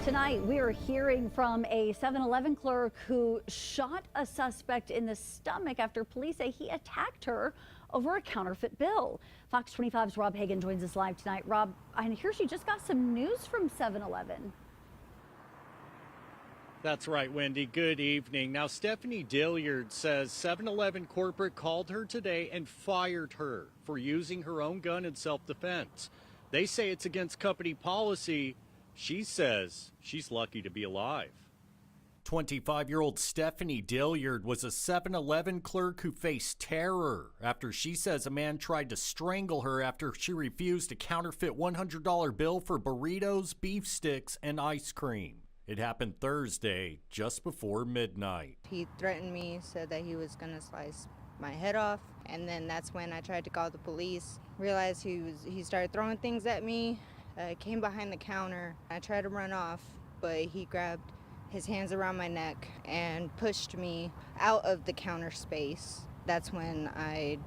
Tonight, we are hearing from a 7-Eleven clerk who shot a suspect in the stomach after police say he attacked her over a counterfeit bill. Fox 25's Rob Hagan joins us live tonight. Rob, I hear she just got some news from 7-Eleven. That's right, Wendy. Good evening. Now, Stephanie Dilyard says 7-Eleven corporate called her today and fired her for using her own gun in self-defense. They say it's against company policy. She says she's lucky to be alive. 25-year-old Stephanie Dilyard was a 7-Eleven clerk who faced terror after she says a man tried to strangle her after she refused a counterfeit $100 bill for burritos, beef sticks, and ice cream. It happened Thursday, just before midnight. He threatened me, said that he was going to slice my head off, and then that's when I tried to call the police. Realized he started throwing things at me. Came behind the counter. I tried to run off, but he grabbed his hands around my neck and pushed me out of the counter space. That's when I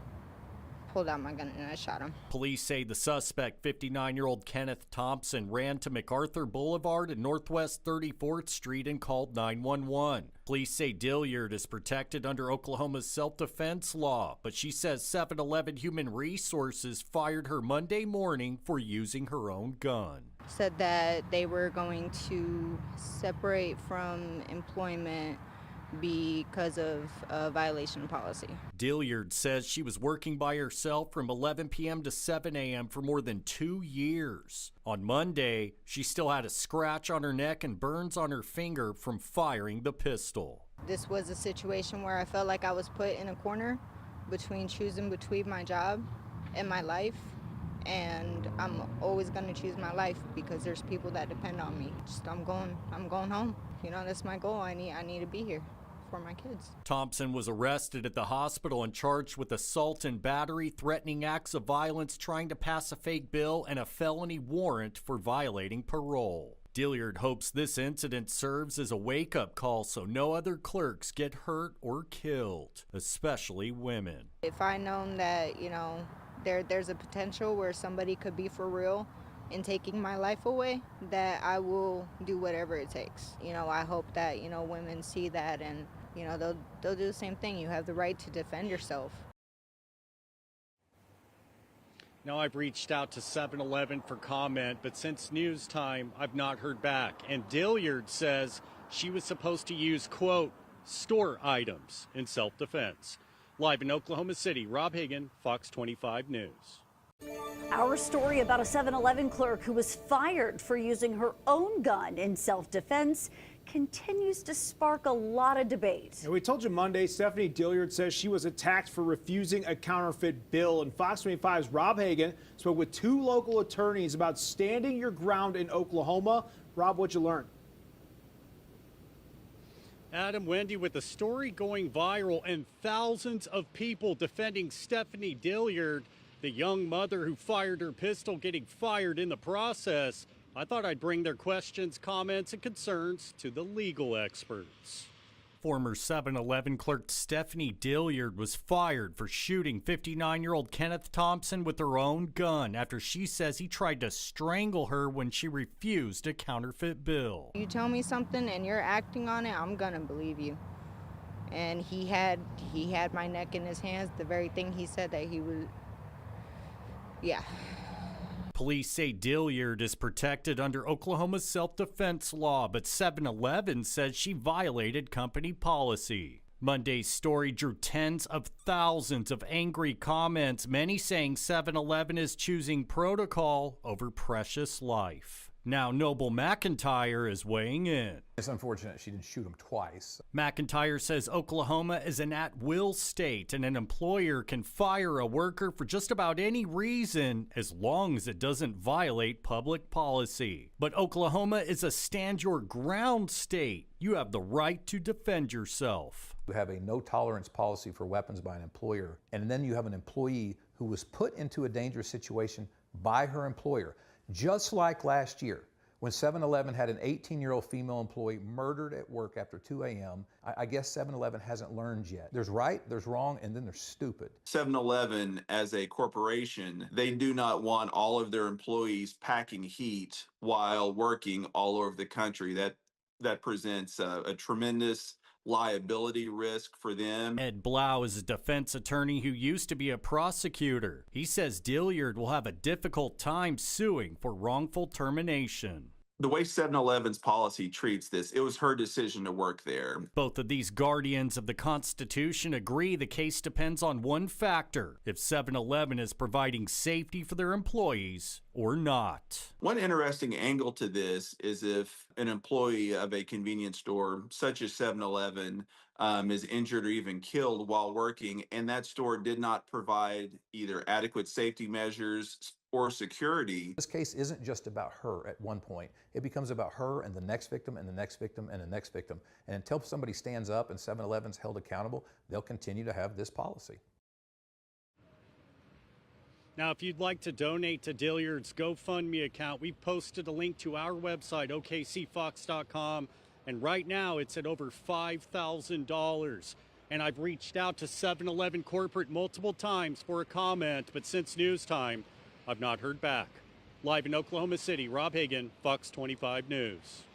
pulled out my gun and I shot him. Police say the suspect, 59-year-old Kenneth Thompson, ran to MacArthur Blvd and Northwest 34th Street and called 911. Police say Dilyard is protected under Oklahoma's self-defense law, but she says 7-Eleven Human Resources fired her Monday morning for using her own gun. Said that they were going to separate from employment because of a violation of policy. Dilyard says she was working by herself from 11 p.m. to 7 a.m. for more than 2 years. On Monday, she still had a scratch on her neck and burns on her finger from firing the pistol. This was a situation where I felt like I was put in a corner between choosing between my job and my life. And I'm always going to choose my life because there's people that depend on me. I'm going home. You know, that's my goal. I need to be here for my kids. Thompson was arrested at the hospital and charged with assault and battery, threatening acts of violence, trying to pass a fake bill, and a felony warrant for violating parole. Dilyard hopes this incident serves as a wake-up call so no other clerks get hurt or killed, especially women. If I known that, you know, there's a potential where somebody could be for real in taking my life away, that I will do whatever it takes. You know, I hope that, you know, women see that and, you know, they'll do the same thing. You have the right to defend yourself. Now, I've reached out to 7-Eleven for comment, but since news time, I've not heard back. And Dilyard says she was supposed to use, quote, store items in self-defense. Live in Oklahoma City, Rob Hagan, Fox 25 News. Our story about a 7-Eleven clerk who was fired for using her own gun in self-defense continues to spark a lot of debate. And we told you Monday, Stephanie Dilyard says she was attacked for refusing a counterfeit bill. And Fox 25's Rob Hagan spoke with two local attorneys about standing your ground in Oklahoma. Rob, what'd you learn? Adam, Wendy, with the story going viral and thousands of people defending Stephanie Dilyard, the young mother who fired her pistol getting fired in the process, I thought I'd bring their questions, comments, and concerns to the legal experts. Former 7-Eleven clerk Stephanie Dilyard was fired for shooting 59-year-old Kenneth Thompson with her own gun after she says he tried to strangle her when she refused a counterfeit bill. You tell me something and you're acting on it, I'm gonna believe you. And he had my neck in his hands, the very thing he said that he was, yeah. Police say Dilyard is protected under Oklahoma's self-defense law, but 7-Eleven says she violated company policy. Monday's story drew tens of thousands of angry comments, many saying 7-Eleven is choosing protocol over precious life. Now Noble McIntyre is weighing in. It's unfortunate she didn't shoot him twice. McIntyre says Oklahoma is an at-will state and an employer can fire a worker for just about any reason as long as it doesn't violate public policy. But Oklahoma is a stand-your-ground state. You have the right to defend yourself. You have a no-tolerance policy for weapons by an employer, and then you have an employee who was put into a dangerous situation by her employer. Just like last year, When 7-Eleven had an 18-year-old female employee murdered at work after 2 a.m., I guess 7-Eleven hasn't learned yet. There's right, there's wrong, and then there's stupid. 7-Eleven, as a corporation, they do not want all of their employees packing heat while working all over the country. That presents a tremendous liability risk for them. Ed Blau is a defense attorney who used to be a prosecutor. He says Dilyard will have a difficult time suing for wrongful termination. The way 7-Eleven's policy treats this, it was her decision to work there. Both of these guardians of the Constitution agree the case depends on one factor: if 7-Eleven is providing safety for their employees or not. One interesting angle to this is if an employee of a convenience store, such as 7-Eleven, is injured or even killed while working, and that store did not provide either adequate safety measures or security. This case isn't just about her at one point. It becomes about her and the next victim and the next victim and the next victim. And until somebody stands up and 7-Eleven's held accountable, they'll continue to have this policy. Now, if you'd like to donate to Dilyard's GoFundMe account, we've posted a link to our website, okcfox.com, and right now it's at over $5,000. And I've reached out to 7-Eleven corporate multiple times for a comment, but since news time, I've not heard back. Live in Oklahoma City, Rob Hagan, Fox 25 News.